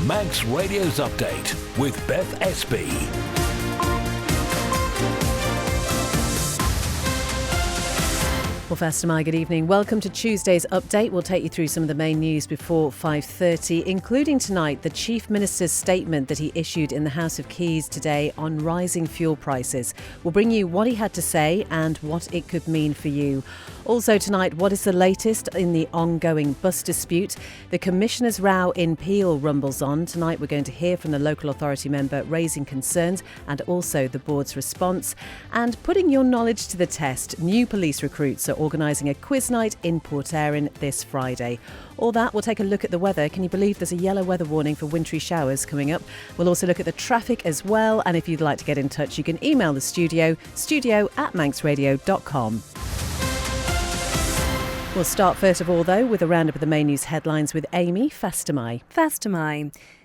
Manx Radio's Update with Beth Espey. Well, first, good evening. Welcome to Tuesday's update. We'll take you through some of the main news before 5:30, including tonight the Chief Minister's statement that he issued in the House of Keys today on rising fuel prices. We'll bring you what he had to say and what it could mean for you. Also tonight, what is the latest in the ongoing bus dispute? The Commissioner's row in Peel rumbles on. Tonight we're going to hear from the local authority member raising concerns and also the board's response. And putting your knowledge to the test, new police recruits are organising a quiz night in Port Erin this Friday. All that, we'll take a look at the weather. Can you believe there's a yellow weather warning for wintry showers coming up? We'll also look at the traffic as well. And if you'd like to get in touch, you can email the studio@manxradio.com. We'll start first of all, though, with a roundup of the main news headlines with Amy Fastamai.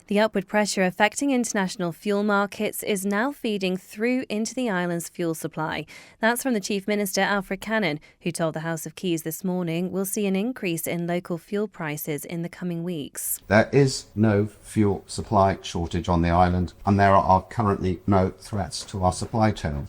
The upward pressure affecting international fuel markets is now feeding through into the island's fuel supply. That's from the Chief Minister, Alfred Cannon, who told the House of Keys this morning we'll see an increase in local fuel prices in the coming weeks. There is no fuel supply shortage on the island, and there are currently no threats to our supply chain.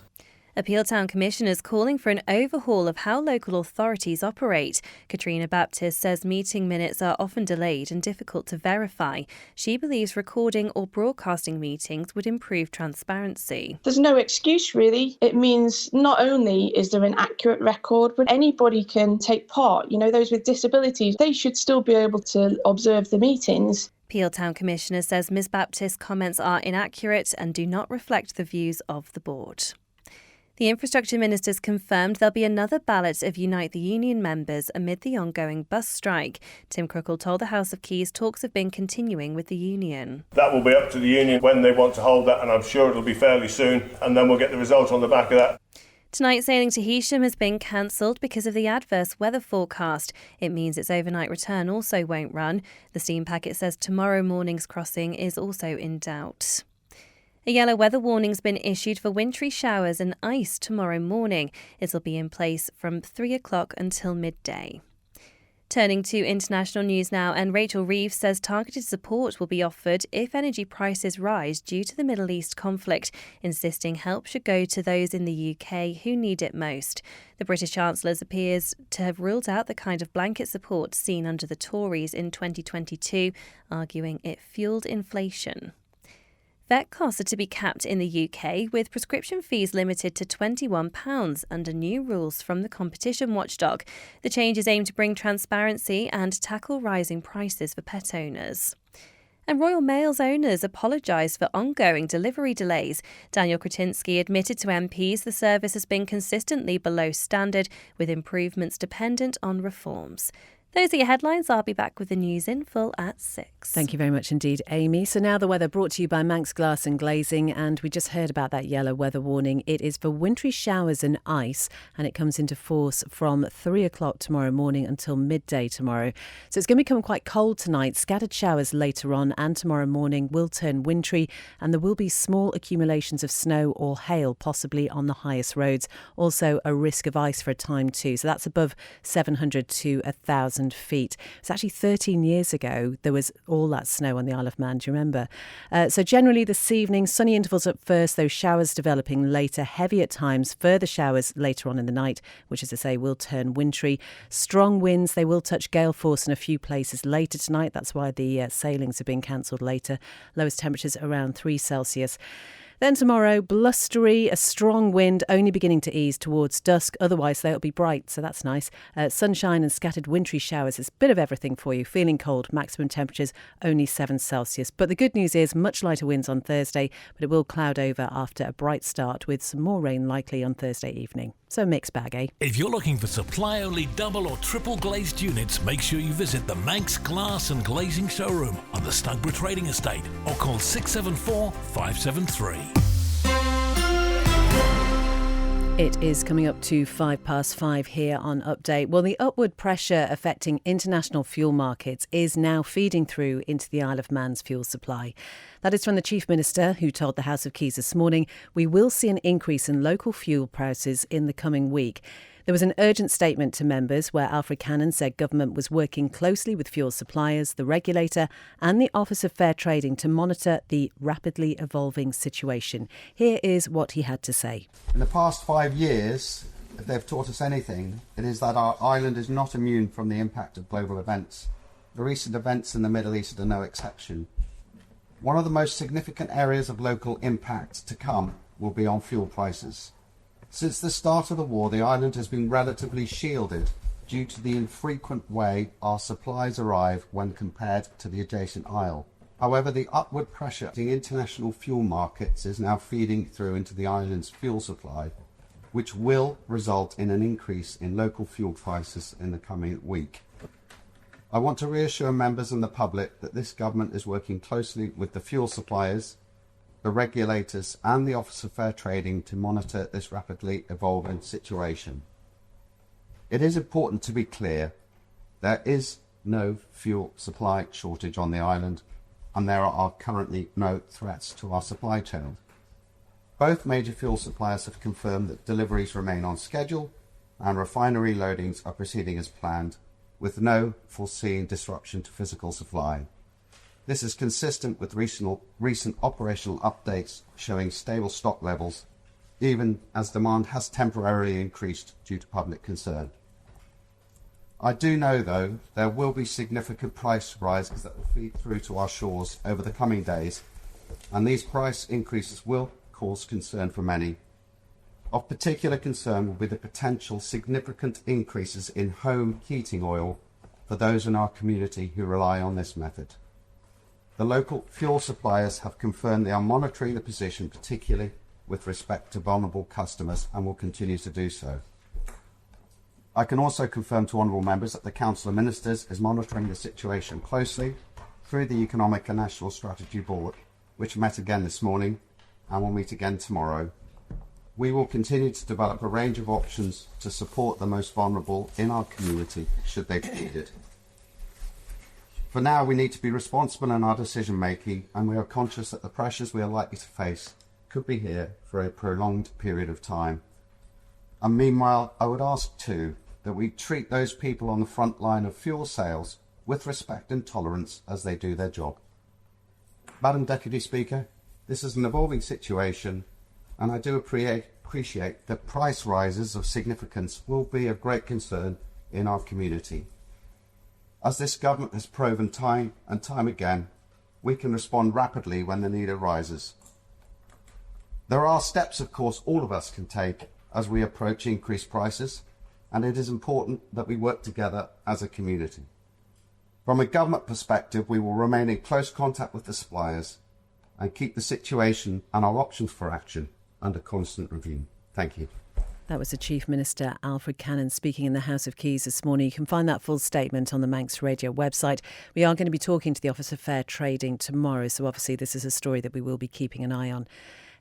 A Peel Town Commissioner is calling for an overhaul of how local authorities operate. Katrina Baptist says meeting minutes are often delayed and difficult to verify. She believes recording or broadcasting meetings would improve transparency. There's no excuse, really. It means not only is there an accurate record, but anybody can take part. You know, those with disabilities, they should still be able to observe the meetings. Peel Town Commissioner says Ms Baptist's comments are inaccurate and do not reflect the views of the board. The Infrastructure Minister's confirmed there'll be another ballot of Unite the Union members amid the ongoing bus strike. Tim Crookall told the House of Keys talks have been continuing with the union. That will be up to the union when they want to hold that, and I'm sure it'll be fairly soon, and then we'll get the result on the back of that. Tonight, sailing to Heysham has been cancelled because of the adverse weather forecast. It means its overnight return also won't run. The steam packet says tomorrow morning's crossing is also in doubt. A yellow weather warning's been issued for wintry showers and ice tomorrow morning. It'll be in place from 3 o'clock until midday. Turning to international news now, and Rachel Reeves says targeted support will be offered if energy prices rise due to the Middle East conflict, insisting help should go to those in the UK who need it most. The British Chancellor appears to have ruled out the kind of blanket support seen under the Tories in 2022, arguing it fuelled inflation. Vet costs are to be capped in the UK, with prescription fees limited to £21 under new rules from the competition watchdog. The changes aim to bring transparency and tackle rising prices for pet owners. And Royal Mail's owners apologised for ongoing delivery delays. Daniel Kretinsky admitted to MPs the service has been consistently below standard, with improvements dependent on reforms. Those are your headlines. I'll be back with the news in full at 6. Thank you very much indeed, Amy. So now the weather brought to you by Manx Glass and Glazing, and we just heard about that yellow weather warning. It is for wintry showers and ice, and it comes into force from 3 o'clock tomorrow morning until midday tomorrow. So it's going to become quite cold tonight. Scattered showers later on and tomorrow morning will turn wintry, and there will be small accumulations of snow or hail, possibly on the highest roads. Also a risk of ice for a time too. So that's above 700 to 1,000 feet. It's actually 13 years ago there was all that snow on the Isle of Man, do you remember? So generally this evening, sunny intervals at first, those showers developing later, heavy at times, further showers later on in the night, which, as I say, will turn wintry. Strong winds, they will touch gale force in a few places later tonight. That's why the sailings are being cancelled later. Lowest temperatures around 3 Celsius. Then tomorrow, blustery, a strong wind only beginning to ease towards dusk. Otherwise, they'll be bright, so that's nice. Sunshine and scattered wintry showers. It's a bit of everything for you. Feeling cold, maximum temperatures only 7 Celsius. But the good news is much lighter winds on Thursday, but it will cloud over after a bright start with some more rain likely on Thursday evening. So mixed bag, eh? If you're looking for supply-only double or triple glazed units, make sure you visit the Manx Glass and Glazing showroom on the Stugborough Trading Estate or call 674 573. It is coming up to 5:05 here on Update. Well, the upward pressure affecting international fuel markets is now feeding through into the Isle of Man's fuel supply. That is from the Chief Minister, who told the House of Keys this morning we will see an increase in local fuel prices in the coming week. There was an urgent statement to members where Alfred Cannon said government was working closely with fuel suppliers, the regulator and the Office of Fair Trading to monitor the rapidly evolving situation. Here is what he had to say. In the past 5 years, if they've taught us anything, it is that our island is not immune from the impact of global events. The recent events in the Middle East are no exception. One of the most significant areas of local impact to come will be on fuel prices. Since the start of the war, the island has been relatively shielded due to the infrequent way our supplies arrive when compared to the adjacent isle. However, the upward pressure in international fuel markets is now feeding through into the island's fuel supply, which will result in an increase in local fuel prices in the coming week. I want to reassure members and the public that this government is working closely with the fuel suppliers, the regulators and the Office of Fair Trading to monitor this rapidly evolving situation. It is important to be clear, there is no fuel supply shortage on the island and there are currently no threats to our supply chain. Both major fuel suppliers have confirmed that deliveries remain on schedule and refinery loadings are proceeding as planned, with no foreseen disruption to physical supply. This is consistent with recent operational updates showing stable stock levels, even as demand has temporarily increased due to public concern. I do know, though, there will be significant price rises that will feed through to our shores over the coming days, and these price increases will cause concern for many. Of particular concern will be the potential significant increases in home heating oil for those in our community who rely on this method. The local fuel suppliers have confirmed they are monitoring the position, particularly with respect to vulnerable customers, and will continue to do so. I can also confirm to honourable members that the Council of Ministers is monitoring the situation closely through the Economic and National Strategy Board, which met again this morning and will meet again tomorrow. We will continue to develop a range of options to support the most vulnerable in our community should they be needed. For now, we need to be responsible in our decision making, and we are conscious that the pressures we are likely to face could be here for a prolonged period of time. And meanwhile, I would ask too that we treat those people on the front line of fuel sales with respect and tolerance as they do their job. Madam Deputy Speaker, this is an evolving situation, and I do appreciate that price rises of significance will be of great concern in our community. As this government has proven time and time again, we can respond rapidly when the need arises. There are steps, of course, all of us can take as we approach increased prices, and it is important that we work together as a community. From a government perspective, we will remain in close contact with the suppliers and keep the situation and our options for action under constant review. Thank you. That was the Chief Minister, Alfred Cannon, speaking in the House of Keys this morning. You can find that full statement on the Manx Radio website. We are going to be talking to the Office of Fair Trading tomorrow, so obviously this is a story that we will be keeping an eye on.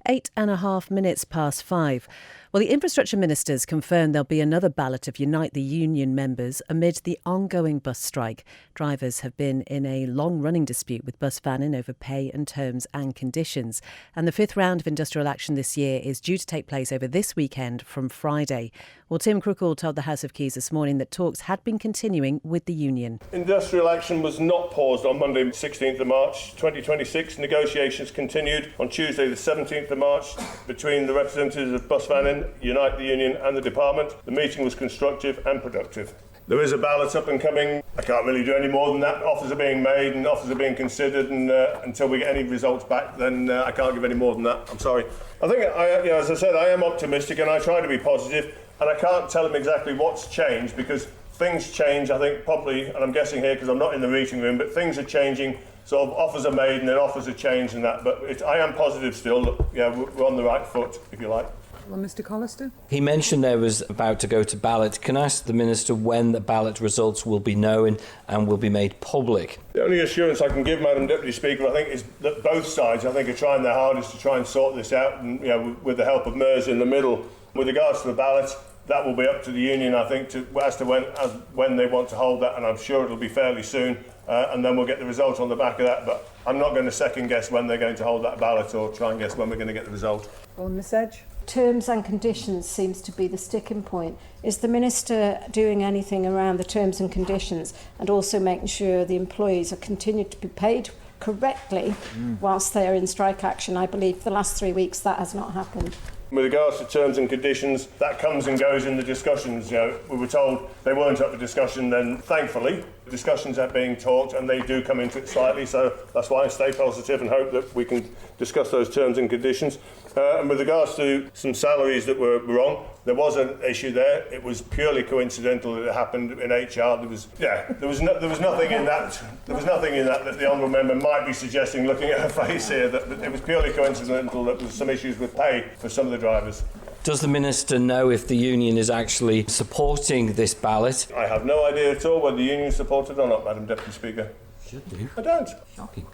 8.5 minutes past 5. Well, the infrastructure ministers confirmed there'll be another ballot of Unite the Union members amid the ongoing bus strike. Drivers have been in a long-running dispute with Bus Vannin over pay and terms and conditions. And the fifth round of industrial action this year is due to take place over this weekend from Friday. Well, Tim Crookall told the House of Keys this morning that talks had been continuing with the union. Industrial action was not paused on Monday, 16th of March 2026. Negotiations continued on Tuesday, the 17th of March between the representatives of Bus Vannin, Unite the Union and the department. The meeting was constructive and productive. There is a ballot up and coming. I can't really do any more than that. Offers are being made and offers are being considered, and until we get any results back, then I can't give any more than that. I'm sorry. I think, as I said, I am optimistic and I try to be positive, and I can't tell them exactly what's changed because things change, I think, probably, and I'm guessing here because I'm not in the meeting room, but things are changing. Sort of offers are made and then offers are changed and that, but I am positive still. Yeah, we're on the right foot, if you like. Well, Mr. Collister? He mentioned there was about to go to ballot. Can I ask the Minister when the ballot results will be known and will be made public? The only assurance I can give, Madam Deputy Speaker, I think, is that both sides, I think, are trying their hardest to try and sort this out, and with the help of MERS in the middle. With regards to the ballot, that will be up to the union, I think, as to when they want to hold that, and I'm sure it'll be fairly soon, and then we'll get the result on the back of that. But I'm not going to second guess when they're going to hold that ballot or try and guess when we're going to get the result. Well, Miss Edge? terms and conditions seems to be the sticking point. Is the Minister doing anything around the terms and conditions and also making sure the employees are continued to be paid correctly whilst they are in strike action? I believe the last 3 weeks that has not happened. With regards to terms and conditions, that comes and goes in the discussions. We were told they weren't up for discussion, then thankfully discussions are being talked and they do come into it slightly, so that's why I stay positive and hope that we can discuss those terms and conditions. And with regards to some salaries that were wrong, there was an issue there. It was purely coincidental that it happened in HR. There was nothing in that. There was nothing in that the honourable member might be suggesting, looking at her face here, that it was purely coincidental that there was some issues with pay for some of the drivers. Does the Minister know if the union is actually supporting this ballot? I have no idea at all whether the union supported or not, Madam Deputy Speaker. Should do. I don't. Shocking.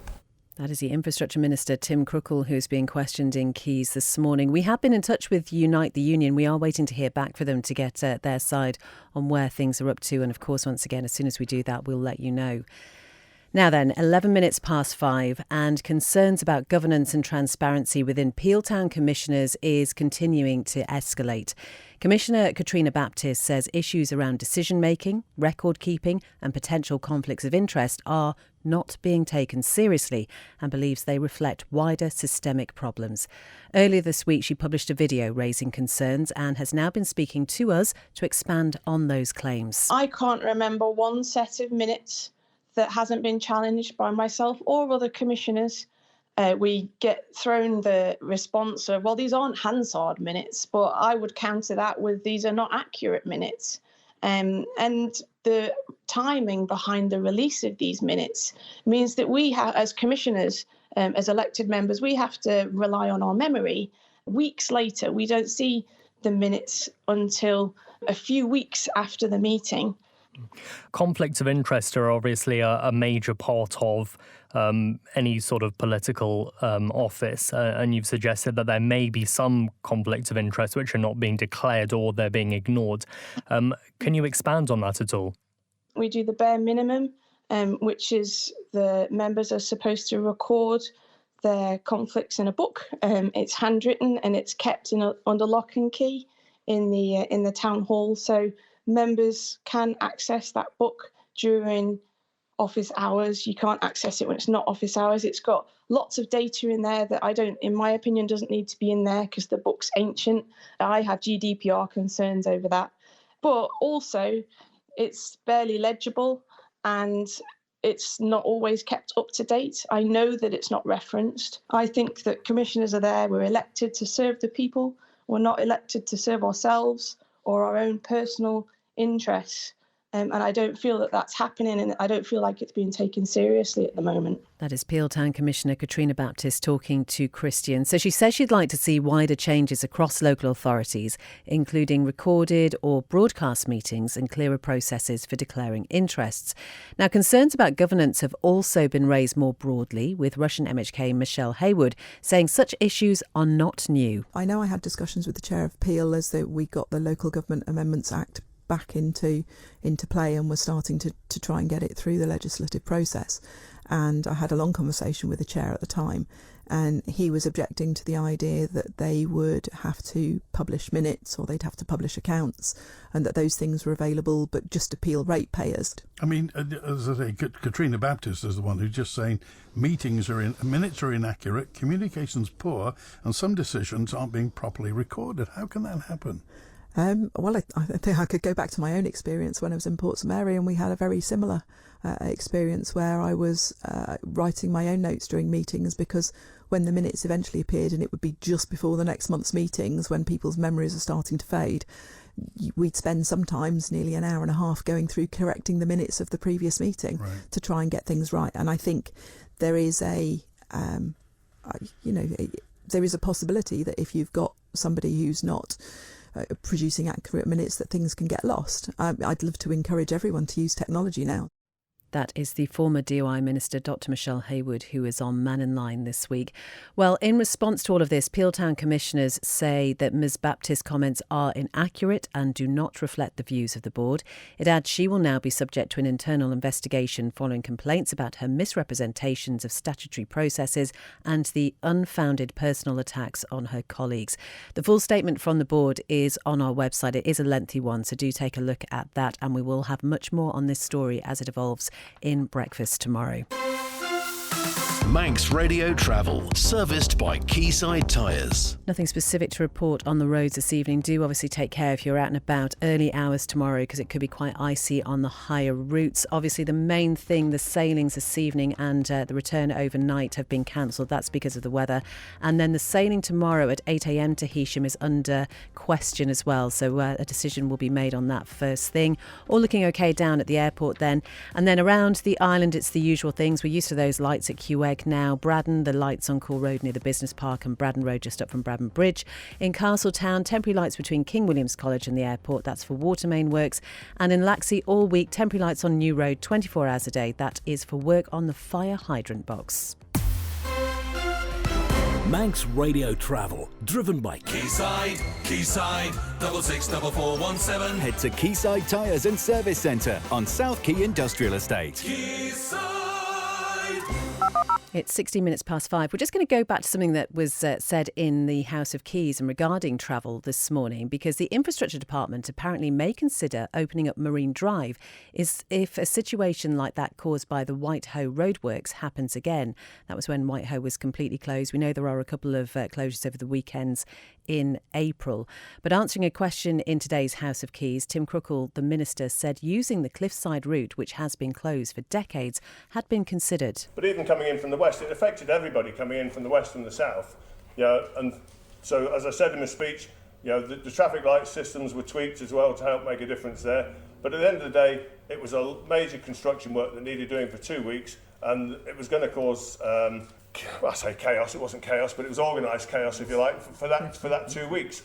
That is the Infrastructure Minister, Tim Crookall, who's being questioned in Keys this morning. We have been in touch with Unite the Union. We are waiting to hear back for them to get their side on where things are up to. And of course, once again, as soon as we do that, we'll let you know. Now then, 11 minutes past 5, and concerns about governance and transparency within Peel Town Commissioners is continuing to escalate. Commissioner Katrina Baptist says issues around decision-making, record-keeping and potential conflicts of interest are not being taken seriously and believes they reflect wider systemic problems. Earlier this week, she published a video raising concerns and has now been speaking to us to expand on those claims. I can't remember one set of minutes that hasn't been challenged by myself or other commissioners. We get thrown the response of, well, these aren't Hansard minutes, but I would counter that with these are not accurate minutes. And the timing behind the release of these minutes means that we have, as commissioners, as elected members, we have to rely on our memory. Weeks later, we don't see the minutes until a few weeks after the meeting. Conflicts of interest are obviously a major part of any sort of political office, and you've suggested that there may be some conflicts of interest which are not being declared or they're being ignored. Can you expand on that at all? We do the bare minimum, which is the members are supposed to record their conflicts in a book. It's handwritten and it's kept under lock and key in the town hall, so members can access that book during office hours. You can't access it when it's not office hours. It's got lots of data in there that in my opinion, doesn't need to be in there because the book's ancient. I have GDPR concerns over that. But also, it's barely legible and it's not always kept up to date. I know that it's not referenced. I think that commissioners are there. We're elected to serve the people. We're not elected to serve ourselves or our own personal interests. And I don't feel that that's happening, and I don't feel like it's being taken seriously at the moment. That is Peel Town Commissioner Katrina Baptist talking to Christian. So she says she'd like to see wider changes across local authorities, including recorded or broadcast meetings and clearer processes for declaring interests. Now, concerns about governance have also been raised more broadly, with Russian MHK Michelle Haywood saying such issues are not new. I know I had discussions with the chair of Peel as we got the Local Government Amendments Act back into play and we're starting to try and get it through the legislative process. And I had a long conversation with the chair at the time, and he was objecting to the idea that they would have to publish minutes or they'd have to publish accounts, and that those things were available but just to Peel ratepayers. I mean, as I say, Katrina Baptist is the one who's just saying minutes are inaccurate, communication's poor, and some decisions aren't being properly recorded. How can that happen? Well, I think I could go back to my own experience when I was in Portsmouth, and we had a very similar experience where I was writing my own notes during meetings, because when the minutes eventually appeared, and it would be just before the next month's meetings when people's memories are starting to fade, we'd spend sometimes nearly an hour and a half going through correcting the minutes of the previous meeting to try and get things right. And I think there is there is a possibility that if you've got somebody who's not producing accurate minutes, that things can get lost. I'd love to encourage everyone to use technology now. That is the former DOI Minister, Dr Michelle Haywood, who is on Man in Line this week. Well, in response to all of this, Peel Town Commissioners say that Ms Baptist's comments are inaccurate and do not reflect the views of the board. It adds she will now be subject to an internal investigation following complaints about her misrepresentations of statutory processes and the unfounded personal attacks on her colleagues. The full statement from the board is on our website. It is a lengthy one, so do take a look at that, and we will have much more on this story as it evolves in Breakfast tomorrow. Manx Radio Travel, serviced by Quayside Tyres. Nothing specific to report on the roads this evening. Do obviously take care if you're out and about early hours tomorrow, because it could be quite icy on the higher routes. Obviously, the main thing, the sailings this evening and the return overnight have been cancelled. That's because of the weather. And then the sailing tomorrow at 8 a.m. to Heysham is under question as well. So a decision will be made on that first thing. All looking okay down at the airport then. And then around the island, it's the usual things. We're used to those lights at Quegg now. Braddon, the lights on Cool Road near the Business Park, and Braddon Road just up from Braddon Bridge. In Castletown, temporary lights between King William's College and the airport. That's for water main works. And in Laxey, all week, temporary lights on New Road 24 hours a day. That is for work on the fire hydrant box. Manx Radio Travel, driven by Quayside, 664417. Head to Quayside Tyres and Service Centre on South Quay Industrial Estate. Quayside. It's 16 minutes past 5. We're just going to go back to something that was said in the House of Keys and regarding travel this morning, because the Infrastructure Department apparently may consider opening up Marine Drive if a situation like that caused by the Whitehoe roadworks happens again. That was when Whitehoe was completely closed. We know there are a couple of closures over the weekends in April. But answering a question in today's House of Keys, Tim Crookall, the Minister, said using the Cliffside route, which has been closed for decades, had been considered. But even coming in from the west, it affected everybody coming in from the west and the south. And so, as I said in my speech, the traffic light systems were tweaked as well to help make a difference there. But at the end of the day, it was a major construction work that needed doing for 2 weeks, and it was going to cause I say chaos. It wasn't chaos, but it was organised chaos, if you like, for that 2 weeks.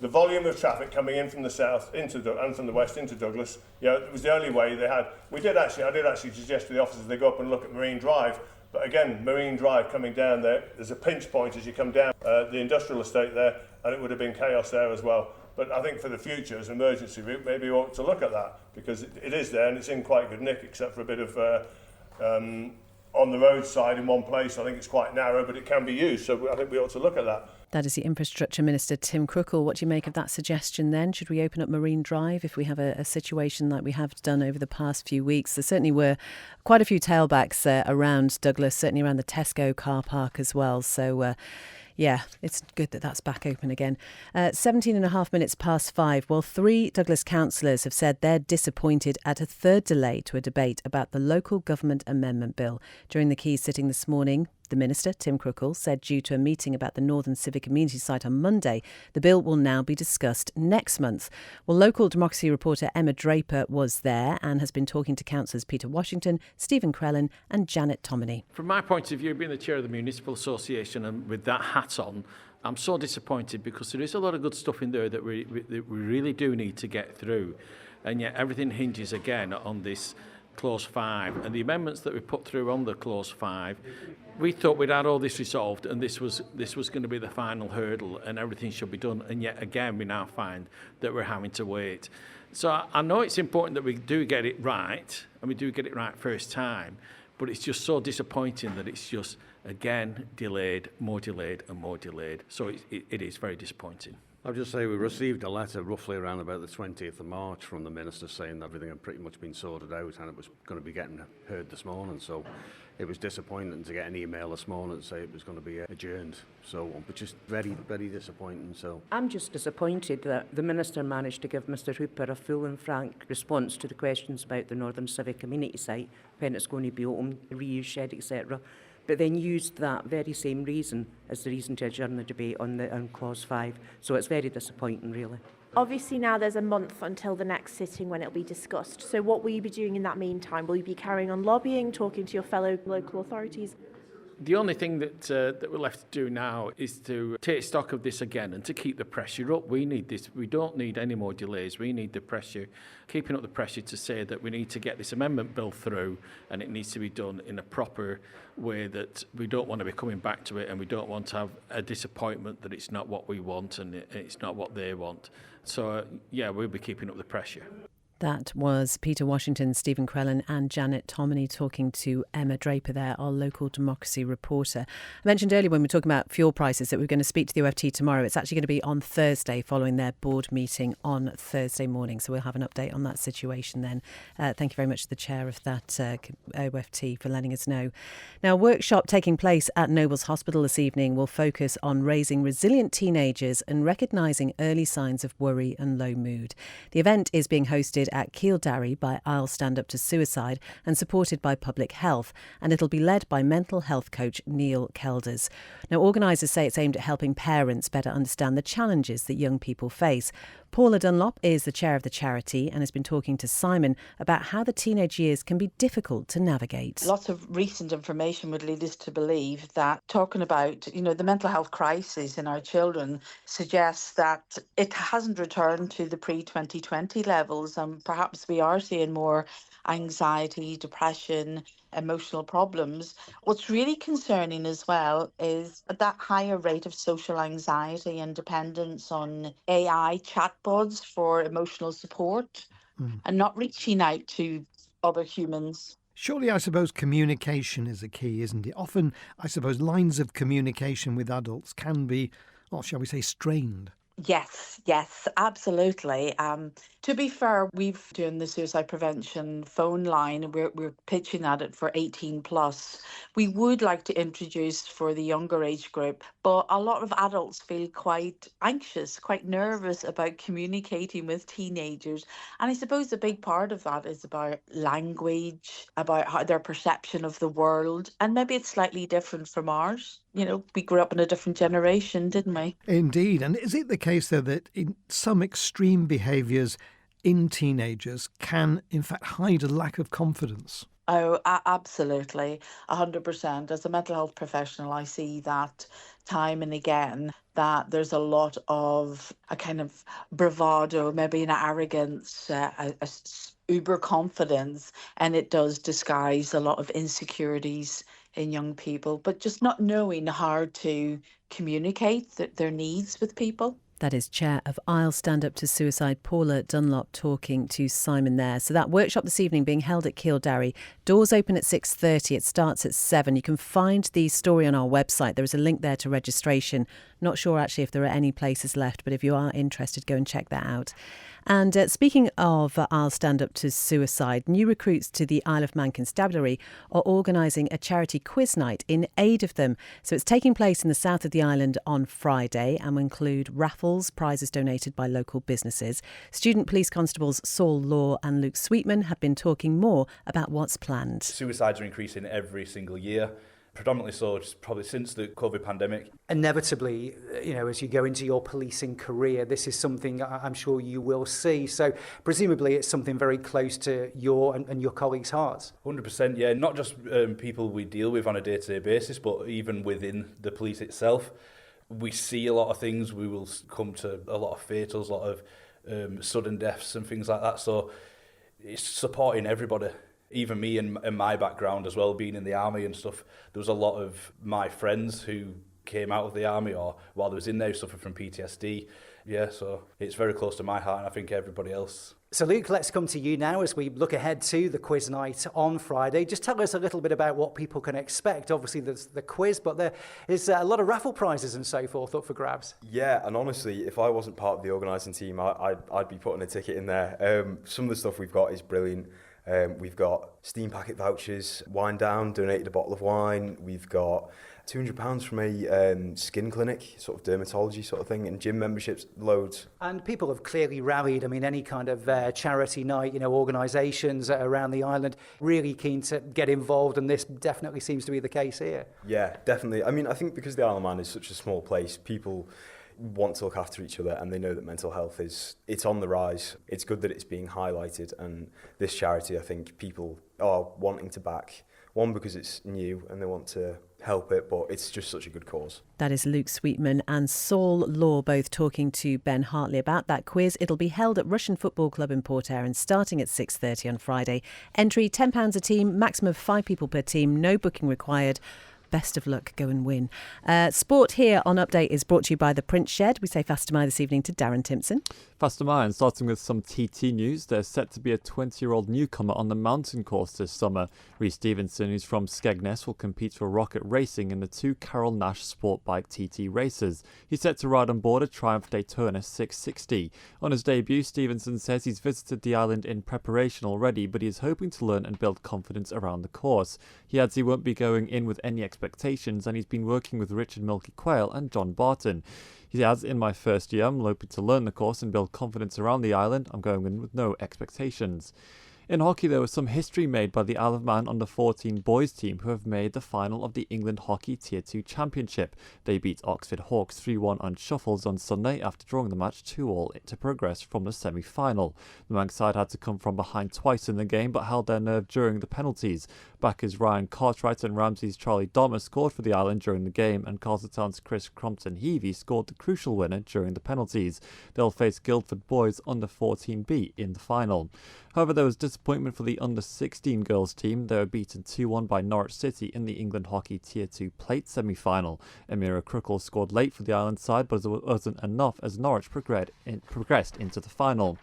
The volume of traffic coming in from the south and from the west into Douglas, it was the only way they had. I did actually suggest to the officers they go up and look at Marine Drive, but again, Marine Drive coming down there's a pinch point as you come down the industrial estate there, and it would have been chaos there as well. But I think for the future, as an emergency route, maybe we ought to look at that, because it is there and it's in quite good nick, except for a bit of on the roadside in one place. I think it's quite narrow, but it can be used, so I think we ought to look at that. That is the Infrastructure Minister, Tim Crookall. What do you make of that suggestion then? Should we open up Marine Drive if we have a situation like we have done over the past few weeks? There certainly were quite a few tailbacks around Douglas, certainly around the Tesco car park as well. So, yeah, it's good that that's back open again. 17 and a half minutes past 5. Well, 3 Douglas councillors have said they're disappointed at a third delay to a debate about the Local Government Amendment Bill. During the Keys sitting this morning, the Minister, Tim Crookall, said due to a meeting about the Northern Civic Community site on Monday, the bill will now be discussed next month. Well, local democracy reporter Emma Draper was there and has been talking to councillors Peter Washington, Stephen Crellin and Janet Tominey. From my point of view, being the chair of the Municipal Association and with that hat on, I'm so disappointed because there is a lot of good stuff in there that we really do need to get through. And yet everything hinges again on this Clause 5, and the amendments that we put through on the Clause 5, we thought we'd had all this resolved and this was going to be the final hurdle and everything should be done, and yet again we now find that we're having to wait. So I know it's important that we do get it right, and we do get it right first time, but it's just so disappointing that it's just again delayed, more delayed and more delayed. So it is very disappointing. I'll just say we received a letter roughly around about the 20th of March from the Minister saying that everything had pretty much been sorted out and it was going to be getting heard this morning. So it was disappointing to get an email this morning to say it was going to be adjourned. So, which is very, very disappointing. So I'm just disappointed that the Minister managed to give Mr Hooper a full and frank response to the questions about the Northern Civic Community site, when it's going to be open, the reuse shed, etc., but then used that very same reason as the reason to adjourn the debate on Clause 5. So it's very disappointing, really. Obviously now there's a month until the next sitting when it'll be discussed. So what will you be doing in that meantime? Will you be carrying on lobbying, talking to your fellow local authorities? The only thing that we're left to do now is to take stock of this again and to keep the pressure up. We need this. We don't need any more delays. We need the pressure, keeping up the pressure to say that we need to get this amendment bill through, and it needs to be done in a proper way, that we don't want to be coming back to it, and we don't want to have a disappointment that it's not what we want and it's not what they want. So, we'll be keeping up the pressure. That was Peter Washington, Stephen Crellin and Janet Tomini talking to Emma Draper there, our local democracy reporter. I mentioned earlier when we were talking about fuel prices that we're going to speak to the OFT tomorrow. It's actually going to be on Thursday following their board meeting on Thursday morning. So we'll have an update on that situation then. Thank you very much to the chair of that OFT for letting us know. Now, a workshop taking place at Nobles Hospital this evening will focus on raising resilient teenagers and recognising early signs of worry and low mood. The event is being hosted at Keeldarry by I'll Stand Up to Suicide and supported by Public Health, and it'll be led by mental health coach Neil Kelders. Now, organisers say it's aimed at helping parents better understand the challenges that young people face. Paula Dunlop is the chair of the charity and has been talking to Simon about how the teenage years can be difficult to navigate. Lots of recent information would lead us to believe that talking about, the mental health crisis in our children suggests that it hasn't returned to the pre-2020 levels, and perhaps we are seeing more anxiety, depression, emotional problems. What's really concerning as well is that higher rate of social anxiety and dependence on AI chatbots for emotional support and not reaching out to other humans. Surely, I suppose communication is a key, isn't it? Often, I suppose, lines of communication with adults can be, shall we say, strained. Yes, absolutely. To be fair, we've doing the suicide prevention phone line. We're pitching at it for 18 plus. We would like to introduce for the younger age group, but a lot of adults feel quite anxious, quite nervous about communicating with teenagers. And I suppose a big part of that is about language, about how their perception of the world, and maybe it's slightly different from ours. We grew up in a different generation, didn't we? Indeed. And is it the case, though, that in some extreme behaviours in teenagers can, in fact, hide a lack of confidence? Oh, absolutely, 100%. As a mental health professional, I see that time and again, that there's a lot of a kind of bravado, maybe an arrogance, a uber confidence, and it does disguise a lot of insecurities in young people, but just not knowing how to communicate their needs with people. That is Chair of I'll Stand Up to Suicide, Paula Dunlop, talking to Simon there. So that workshop this evening being held at Keeldarry. Doors open at 6:30. It starts at 7. You can find the story on our website. There is a link there to registration. Not sure actually if there are any places left, but if you are interested, go and check that out. And speaking of I'll Stand Up to Suicide, new recruits to the Isle of Man Constabulary are organising a charity quiz night in aid of them. So it's taking place in the south of the island on Friday and will include raffles, prizes donated by local businesses. Student police constables Saul Law and Luke Sweetman have been talking more about what's planned. Suicides are increasing every single year. Predominantly so, just probably since the COVID pandemic. Inevitably, as you go into your policing career, this is something I'm sure you will see. So presumably it's something very close to your and your colleagues' hearts. 100%, yeah. Not just people we deal with on a day-to-day basis, but even within the police itself. We see a lot of things. We will come to a lot of fatals, a lot of sudden deaths and things like that. So it's supporting everybody. Even me and my background as well, being in the army and stuff, there was a lot of my friends who came out of the army or while they was in there suffered from PTSD. Yeah, so it's very close to my heart, and I think everybody else. So Luke, let's come to you now as we look ahead to the quiz night on Friday. Just tell us a little bit about what people can expect. Obviously there's the quiz, but there is a lot of raffle prizes and so forth up for grabs. Yeah, and honestly, if I wasn't part of the organising team, I'd be putting a ticket in there. Some of the stuff we've got is brilliant. We've got steam packet vouchers, wine down, donated a bottle of wine. We've got £200 from a skin clinic, sort of dermatology sort of thing, and gym memberships, loads. And people have clearly rallied. I mean, any kind of charity night, organisations around the island really keen to get involved, and this definitely seems to be the case here. Yeah, definitely. I mean, I think because the Isle of Man is such a small place, people want to look after each other, and they know that mental health it's on the rise. It's good that it's being highlighted, and this charity, I think people are wanting to back One, because it's new and they want to help it, but it's just such a good cause. That is Luke Sweetman and Saul Law both talking to Ben Hartley about that quiz. It'll be held at Russian Football Club in Port Erin starting at 6:30 on Friday. Entry £10 a team, maximum of 5 people per team, no booking required. Best of luck, go and win. Sport here on Update is brought to you by the Print Shed. We say Faster Mile this evening to Darren Timpson. Faster Mile, starting with some TT news. There's set to be a 20-year-old newcomer on the mountain course this summer. Rhys Stevenson, who's from Skegness, will compete for Rocket Racing in the 2 Carroll Nash Sport Bike TT races. He's set to ride on board a Triumph Daytona 660. On his debut, Stevenson says he's visited the island in preparation already, but he is hoping to learn and build confidence around the course. He adds he won't be going in with any expectations, and he's been working with Richard Milky Quayle and John Barton. He adds, in my first year, I'm hoping to learn the course and build confidence around the island. I'm going in with no expectations. In hockey, there was some history made by the Isle of Man under-14 boys team who have made the final of the England Hockey Tier 2 Championship. They beat Oxford Hawks 3-1 on shuffles on Sunday after drawing the match 2-2 to progress from the semi-final. The Manx side had to come from behind twice in the game but held their nerve during the penalties. Backers Ryan Cartwright and Ramsey's Charlie Dahmer scored for the island during the game, and Castletown's Chris Crompton-Heavey scored the crucial winner during the penalties. They'll face Guildford boys under-14B in the final. However, there was disappointment for the under-16 girls team. They were beaten 2-1 by Norwich City in the England Hockey Tier 2 Plate semi-final. Amira Crookle scored late for the island side, but it wasn't enough as Norwich progressed into the final.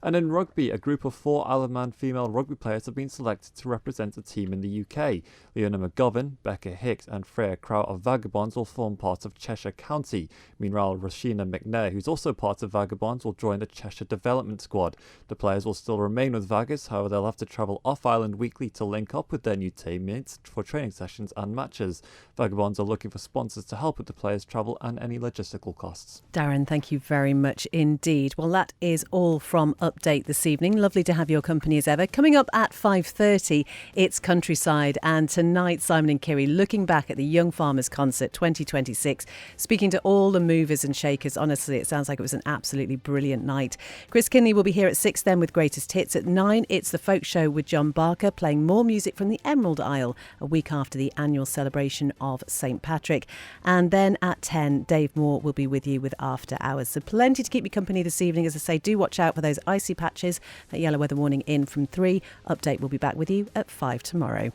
And in rugby, a group of 4 Isle of Man female rugby players have been selected to represent a team in the UK. Leona McGovern, Becca Hicks and Freya Crow of Vagabonds will form part of Cheshire County. Meanwhile, Rashina McNair, who's also part of Vagabonds, will join the Cheshire Development Squad. The players will still remain with Vagas, however they'll have to travel off-island weekly to link up with their new teammates for training sessions and matches. Vagabonds are looking for sponsors to help with the players' travel and any logistical costs. Darren, thank you very much indeed. Well, that is all from Update this evening. Lovely to have your company as ever. Coming up at 5:30, it's Countryside, and tonight Simon and Kiri looking back at the Young Farmers Concert 2026, speaking to all the movers and shakers. Honestly, it sounds like it was an absolutely brilliant night. Chris Kinley will be here at 6 then with Greatest Hits. At 9, it's the Folk Show with John Barker, playing more music from the Emerald Isle a week after the annual celebration of St Patrick. And then at 10, Dave Moore will be with you with After Hours. So plenty to keep you company this evening. As I say, do watch out for those icy patches. That yellow weather warning in from 3. Update will be back with you at 5 tomorrow.